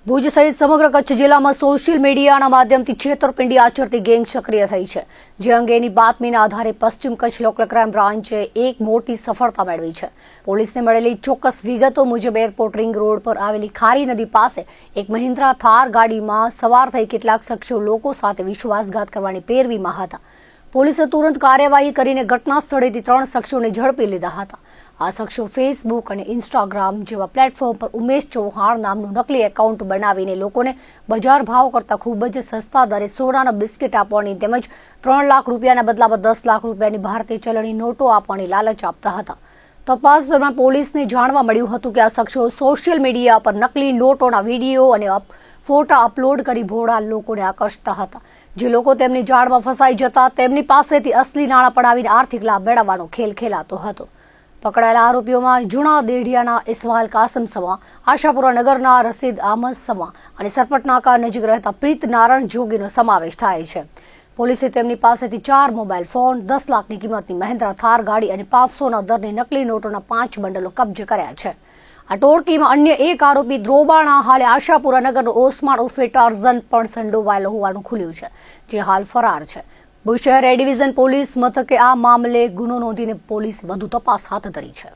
ભુજ સહિત સમગ્ર કચ્છ જિલ્લામાં સોશિયલ મીડિયાના માધ્યમથી છેતરપિંડી આચરતી ગેંગ સક્રિય થઈ છે, જે અંગેની બાતમીના આધારે પશ્ચિમ કચ્છ લોકલ ક્રાઇમ બ્રાન્ચે એક મોટી સફળતા મેળવી છે. પોલીસને મળેલી ચોક્કસ વિગતો મુજબ એરપોર્ટ રિંગ રોડ પર આવેલી ખારી નદી પાસે એક મહિન્દ્રા થાર ગાડીમાં સવાર થઈ કેટલાક શખ્સો લોકો સાથે વિશ્વાસઘાત કરવાની પેરવીમાં હતા. પોલીસે તુરંત કાર્યવાહી કરીને ઘટના સ્થળેથી 3 શખ્સોને ઝડપી લીધા હતા. આ શખ્સો ફેસબુક અને ઇન્સ્ટાગ્રામ જેવા પ્લેટફોર્મ પર ઉમેશ ચૌહાણ નામનું નકલી એકાઉન્ટ બનાવીને લોકોને બજાર ભાવ કરતાં ખૂબ જ સસ્તા દરે સોનાના બિસ્કિટ આપવાની તેમજ 3 લાખ રૂપિયાના બદલામાં 10 લાખ રૂપિયાની ભારતીય ચલણી નોટો આપવાની લાલચ આપતા હતા. તપાસ દરમિયાન પોલીસને જાણવા મળ્યું હતું કે આ શખ્સો સોશિયલ મીડિયા પર નકલી નોટોના વિડીયો અને ફોટા અપલોડ કરી ભોળા લોકોને આકર્ષતા હતા. જે લોકો તેમની જાળમાં ફસાઈ જતા તેમની પાસેથી અસલી નાણાં પડાવીને આર્થિક લાભ મેળવવાનો ખેલ ખેલાતો હતો. પકડાયેલા આરોપીઓમાં જૂના દેઢિયાના ઇસ્માઇલ કાસમ સમા, આશાપુરા નગરના રસીદ અહમદ સમા અને સરપટનાકા નજીક રહેતા પ્રીત નારાયણ જોગીનો સમાવેશ થાય છે. પોલીસે તેમની પાસેથી 4 મોબાઈલ ફોન, 10 લાખની કિંમતની મહિન્દ્રા થાર ગાડી અને 500ના દરની નકલી નોટોના 5 બંડલો કબજે કર્યા છે. આ ટોળકીમાં અન્ય એક આરોપી દ્રોબાણા હાલે આશાપુરા નગરનો ઓસમાણ ઉર્ફે ટાર્ઝન પણ સંડોવાયેલો હોવાનું ખુલ્યું છે, જે હાલ ફરાર છે. ભુજ શહેર એ ડિવિઝન પોલીસ મથકે આ મામલે ગુનો નોંધીને પોલીસે વધુ તપાસ હાથ ધરી છે.